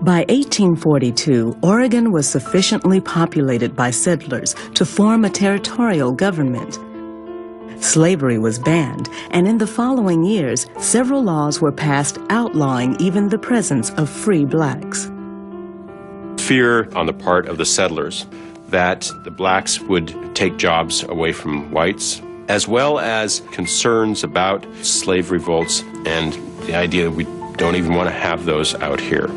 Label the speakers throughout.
Speaker 1: By 1842, Oregon was sufficiently populated by settlers to form a territorial government. Slavery was banned, and in the following years, several laws were passed outlawing even the presence of free blacks.
Speaker 2: Fear on the part of the settlers that the blacks would take jobs away from whites, as well as concerns about slave revolts and the idea that we don't even want to have those out here,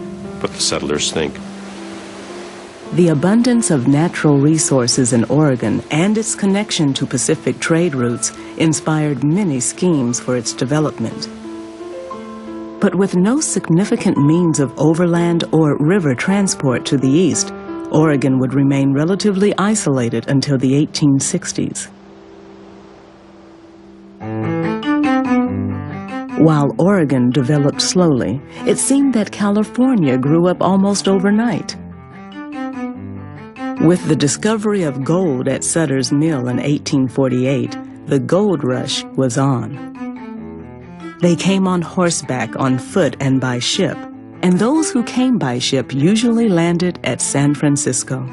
Speaker 2: what the settlers think.
Speaker 1: The abundance of natural resources in Oregon and its connection to Pacific trade routes inspired many schemes for its development. But with no significant means of overland or river transport to the east, Oregon would remain relatively isolated until the 1860s. While Oregon developed slowly, it seemed that California grew up almost overnight. With the discovery of gold at Sutter's Mill in 1848, the gold rush was on. They came on horseback, on foot, and by ship, and those who came by ship usually landed at San Francisco.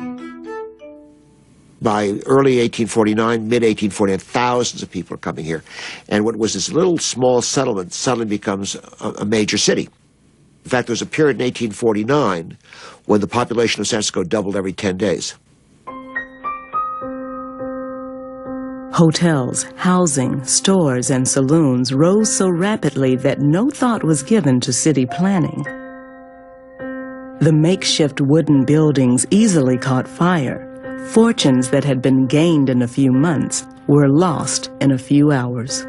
Speaker 3: By early 1849, mid-1849, thousands of people are coming here. And what was this little small settlement suddenly becomes a major city. In fact, there was a period in 1849 when the population of San Francisco doubled every 10 days.
Speaker 1: Hotels, housing, stores, and saloons rose so rapidly that no thought was given to city planning. The makeshift wooden buildings easily caught fire. Fortunes that had been gained in a few months were lost in a few hours.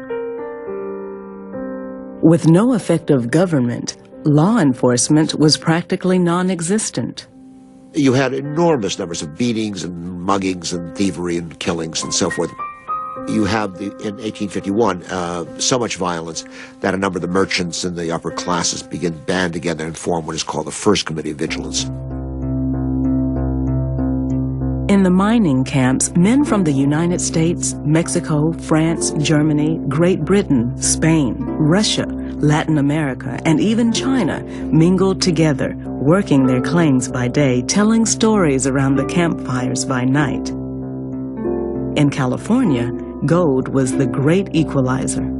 Speaker 1: With no effective government, law enforcement was practically non-existent.
Speaker 3: You had enormous numbers of beatings and muggings and thievery and killings and so forth. You have, in 1851, so much violence that a number of the merchants and the upper classes band together and form what is called the First Committee of Vigilance.
Speaker 1: In the mining camps, men from the United States, Mexico, France, Germany, Great Britain, Spain, Russia, Latin America, and even China mingled together, working their claims by day, telling stories around the campfires by night. In California, gold was the great equalizer.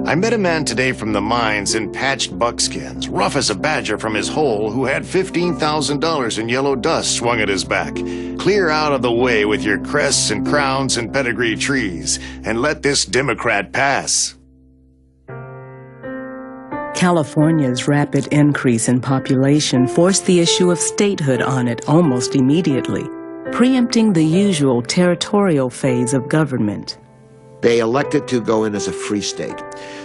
Speaker 4: I met a man today from the mines in patched buckskins, rough as a badger from his hole, who had $15,000 in yellow dust swung at his back. Clear out of the way with your crests and crowns and pedigree trees, and let this Democrat pass.
Speaker 1: California's rapid increase in population forced the issue of statehood on it almost immediately, preempting the usual territorial phase of government.
Speaker 3: They elected to go in as a free state.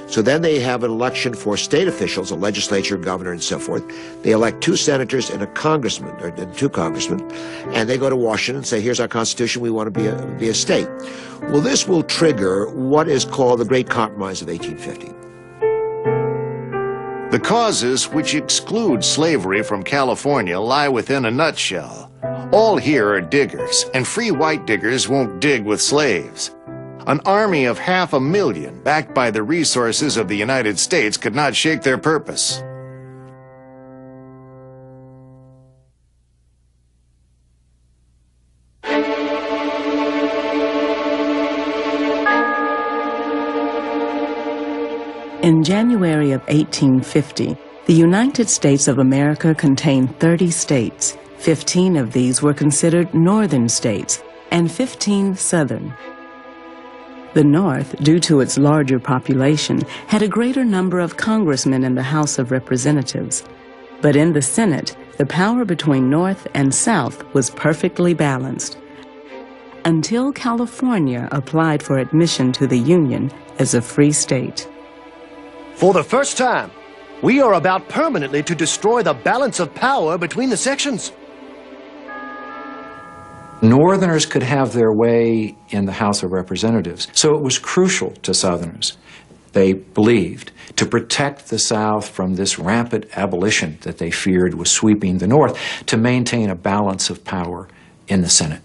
Speaker 3: So then they have an election for state officials, a legislature, governor, and so forth. They elect 2 senators and a congressman, or 2 congressmen, and they go to Washington and say, here's our Constitution, we want to be a state. Well, this will trigger what is called the Great Compromise of 1850.
Speaker 4: The causes which exclude slavery from California lie within a nutshell. All here are diggers, and free white diggers won't dig with slaves. An army of 500,000, backed by the resources of the United States, could not shake their purpose.
Speaker 1: In January of 1850, the United States of America contained 30 states. 15 of these were considered northern states, and 15 southern. The North, due to its larger population, had a greater number of congressmen in the House of Representatives. But in the Senate, the power between North and South was perfectly balanced, until California applied for admission to the Union as a free state.
Speaker 5: For the first time, we are about permanently to destroy the balance of power between the sections.
Speaker 6: Northerners could have their way in the House of Representatives, so it was crucial to Southerners, they believed, to protect the South from this rampant abolition that they feared was sweeping the North, to maintain a balance of power in the Senate.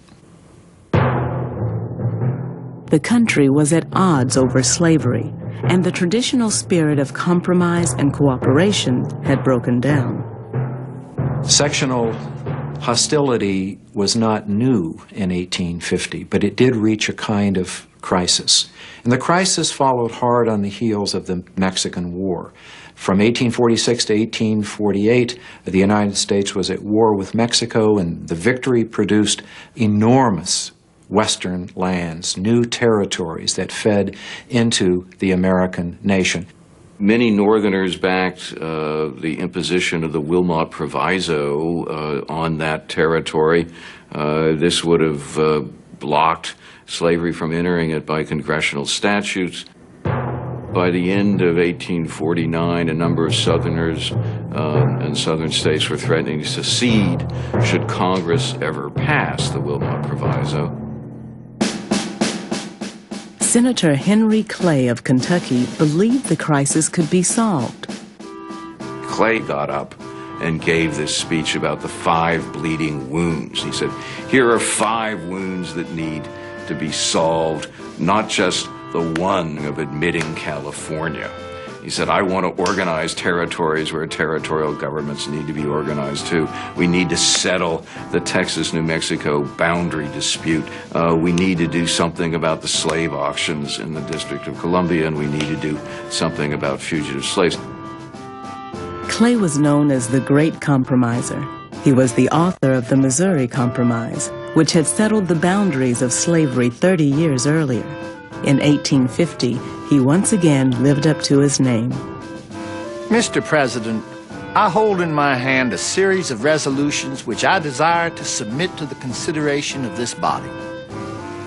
Speaker 1: The country was at odds over slavery, and the traditional spirit of compromise and cooperation had broken down.
Speaker 6: Sectional hostility was not new in 1850, but it did reach a kind of crisis. And the crisis followed hard on the heels of the Mexican War. From 1846 to 1848, the United States was at war with Mexico, and the victory produced enormous western lands, new territories that fed into the American nation.
Speaker 7: Many Northerners backed the imposition of the Wilmot Proviso on that territory. This would have blocked slavery from entering it by congressional statutes. By the end of 1849, a number of Southerners and Southern states were threatening to secede should Congress ever pass the Wilmot Proviso.
Speaker 1: Senator Henry Clay of Kentucky believed the crisis could be solved.
Speaker 7: Clay got up and gave this speech about the 5 bleeding wounds. He said, here are 5 wounds that need to be solved, not just the one of admitting California. He said, I want to organize territories where territorial governments need to be organized too. We need to settle the Texas-New Mexico boundary dispute. We need to do something about the slave auctions in the District of Columbia, and we need to do something about fugitive slaves.
Speaker 1: Clay was known as the Great Compromiser. He was the author of the Missouri Compromise, which had settled the boundaries of slavery 30 years earlier. In 1850, he once again lived up to his name.
Speaker 8: Mr. President, I hold in my hand a series of resolutions which I desire to submit to the consideration of this body.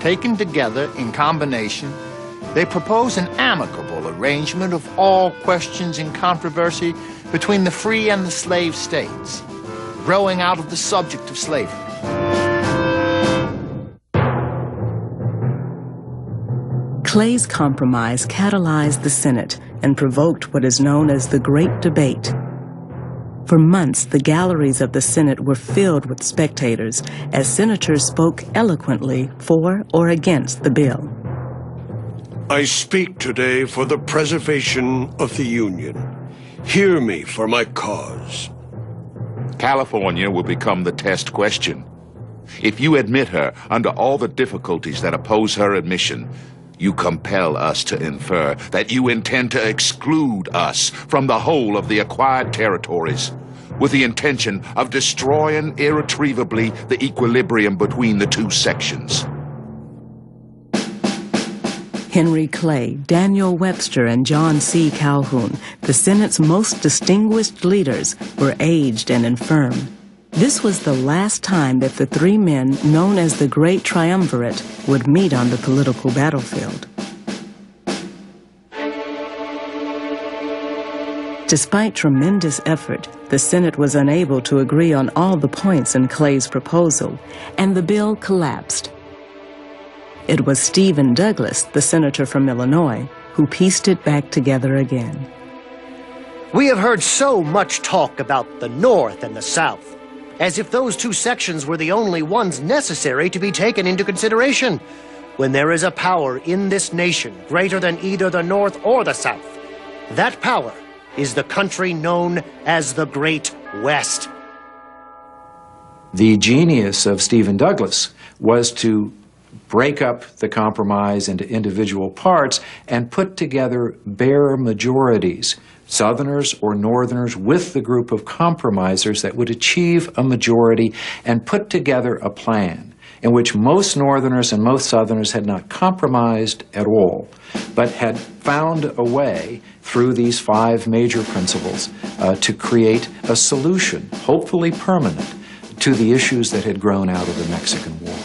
Speaker 8: Taken together in combination, they propose an amicable arrangement of all questions in controversy between the free and the slave states, growing out of the subject of slavery.
Speaker 1: Clay's compromise catalyzed the Senate and provoked what is known as the Great Debate. For months, the galleries of the Senate were filled with spectators as senators spoke eloquently for or against the bill.
Speaker 9: I speak today for the preservation of the Union. Hear me for my cause.
Speaker 10: California will become the test question. If you admit her under all the difficulties that oppose her admission, you compel us to infer that you intend to exclude us from the whole of the acquired territories, with the intention of destroying irretrievably the equilibrium between the 2 sections.
Speaker 1: Henry Clay, Daniel Webster, and John C. Calhoun, the Senate's most distinguished leaders, were aged and infirm. This was the last time that the 3 men, known as the Great Triumvirate, would meet on the political battlefield. Despite tremendous effort, the Senate was unable to agree on all the points in Clay's proposal, and the bill collapsed. It was Stephen Douglas, the senator from Illinois, who pieced it back together again.
Speaker 5: We have heard so much talk about the North and the South, as if those 2 sections were the only ones necessary to be taken into consideration, when there is a power in this nation greater than either the North or the South. That power is the country known as the Great West.
Speaker 6: The genius of Stephen Douglas was to break up the compromise into individual parts and put together bare majorities, Southerners or Northerners with the group of compromisers that would achieve a majority, and put together a plan in which most Northerners and most Southerners had not compromised at all, but had found a way through these 5 major principles to create a solution, hopefully permanent, to the issues that had grown out of the Mexican War.